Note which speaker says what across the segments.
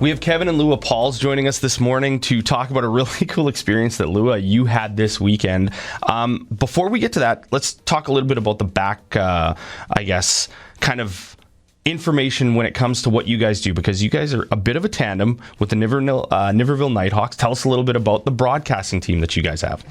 Speaker 1: We have Kevin and Lua Pauls joining us this morning to talk about a really cool experience that, Lua, you had this weekend. Before we get to that, let's talk a little bit about the back, kind of information when it comes to what you guys do, because you guys are a bit of a tandem with the Niverville NightHawks. Tell us a little bit about the broadcasting team that you guys have.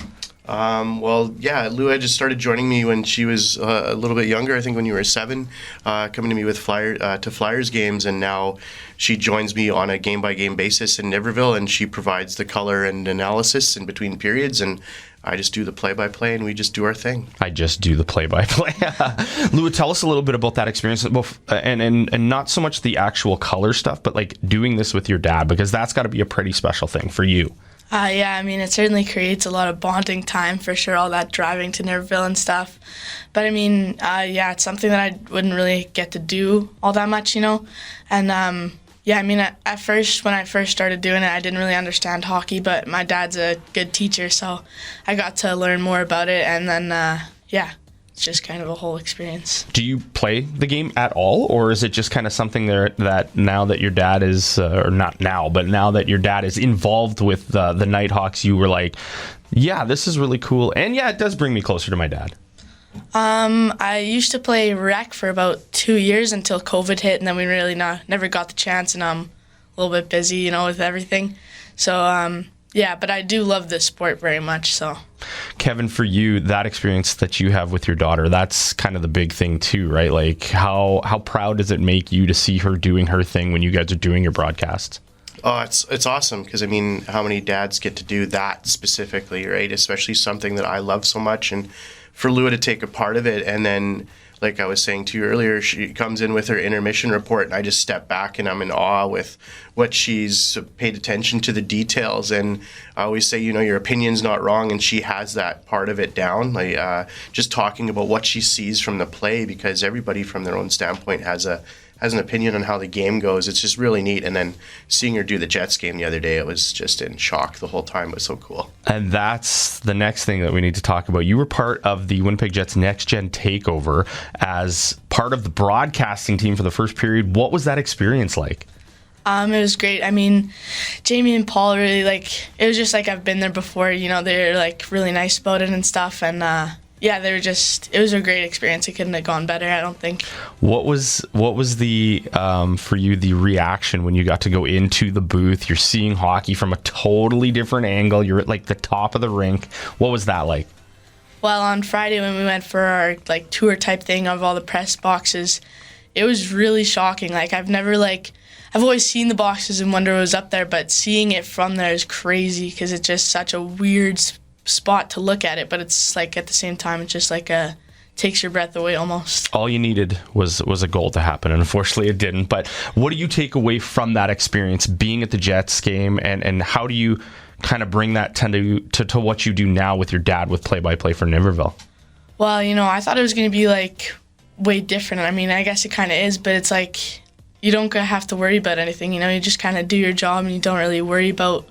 Speaker 2: Lua just started joining me when she was a little bit younger. I think when you were 7, coming to me with Flyers games, and now she joins me on a game-by-game basis in Niverville, and she provides the color and analysis in between periods, and I just do the play-by-play, and we just do our thing.
Speaker 1: I just do the play-by-play. Lua, tell us a little bit about that experience, and not so much the actual color stuff, but like doing this with your dad, because that's got to be a pretty special thing for you.
Speaker 3: It certainly creates a lot of bonding time for sure, all that driving to Niverville and stuff. But it's something that I wouldn't really get to do all that much, And at first, when I first started doing it, I didn't really understand hockey, but my dad's a good teacher, so I got to learn more about it, and then, it's just kind of a whole experience.
Speaker 1: Do you play the game at all, or is it just kind of something there that now that your dad is, or not now, but now that your dad is involved with the NightHawks, you were like, yeah, this is really cool, and yeah, it does bring me closer to my dad?
Speaker 3: I used to play rec for about 2 years until COVID hit, and then we really never got the chance, and I'm a little bit busy, with everything. So, but I do love this sport very much, so.
Speaker 1: Kevin, for you, that experience that you have with your daughter, that's kind of the big thing too, right? Like how proud does it make you to see her doing her thing when you guys are doing your broadcasts?
Speaker 2: Oh, it's awesome, because how many dads get to do that specifically, right? Especially something that I love so much, and for Lua to take a part of it, and then, like I was saying to you earlier, she comes in with her intermission report, and I just step back and I'm in awe with what she's paid attention to the details. And I always say, your opinion's not wrong, and she has that part of it down. Like just talking about what she sees from the play, because everybody from their own standpoint has an opinion on how the game goes. It's just really neat. And then seeing her do the Jets game the other day, it was just in shock the whole time. It was so cool.
Speaker 1: And that's the next thing that we need to talk about. You were part of the Winnipeg Jets Next Gen Takeover as part of the broadcasting team for the first period. What was that experience like?
Speaker 3: It was great. Jamie and Paul really, it was just like I've been there before. They're really nice about it and stuff. And it was a great experience. It couldn't have gone better, I don't think. What was
Speaker 1: the for you the reaction when you got to go into the booth? You're seeing hockey from a totally different angle. You're at the top of the rink. What was that like?
Speaker 3: Well, on Friday when we went for our tour type thing of all the press boxes, it was really shocking. I've always seen the boxes and wonder what was up there, but seeing it from there is crazy, because it's just such a weird spot to look at it, but it's at the same time it's just takes your breath away almost.
Speaker 1: All you needed was a goal to happen, and unfortunately it didn't. But what do you take away from that experience being at the Jets game, and how do you kind of bring that to what you do now with your dad with play-by-play for Niverville?
Speaker 3: Well, I thought it was going to be way different. I guess it kind of is, but it's you don't have to worry about anything, you just kind of do your job, and you don't really worry about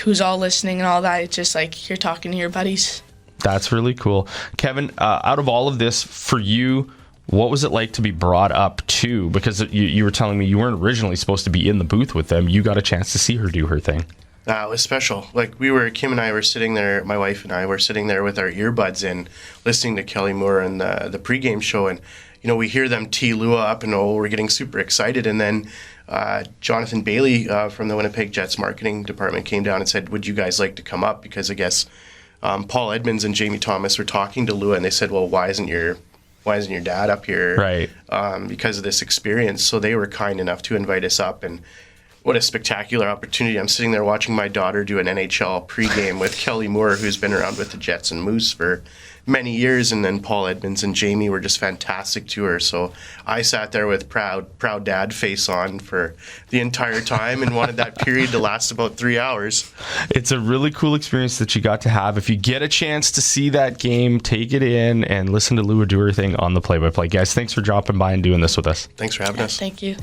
Speaker 3: who's all listening and all that. It's just you're talking to your buddies.
Speaker 1: That's really cool. Kevin, out of all of this, for you, what was it like to be brought up to? Because you were telling me you weren't originally supposed to be in the booth with them. You got a chance to see her do her thing.
Speaker 2: It was special. Kim and I were sitting there, my wife and I were sitting there with our earbuds in, listening to Kelly Moore and the pregame show, and we hear them tee Lua up, and we're getting super excited. And then Jonathan Bailey from the Winnipeg Jets marketing department came down and said, would you guys like to come up? Because I guess Paul Edmonds and Jamie Thomas were talking to Lua, and they said, well, why isn't your dad up here?
Speaker 1: Right.
Speaker 2: Because of this experience. So they were kind enough to invite us up, and what a spectacular opportunity. I'm sitting there watching my daughter do an NHL pregame with Kelly Moore, who's been around with the Jets and Moose for many years, and then Paul Edmonds and Jamie were just fantastic to her. So I sat there with proud dad face on for the entire time and wanted that period to last about 3 hours.
Speaker 1: It's a really cool experience that you got to have. If you get a chance to see that game, take it in and listen to Lua do her thing on the play-by-play. Guys, thanks for dropping by and doing this with us.
Speaker 2: Thanks for having us.
Speaker 3: Thank you.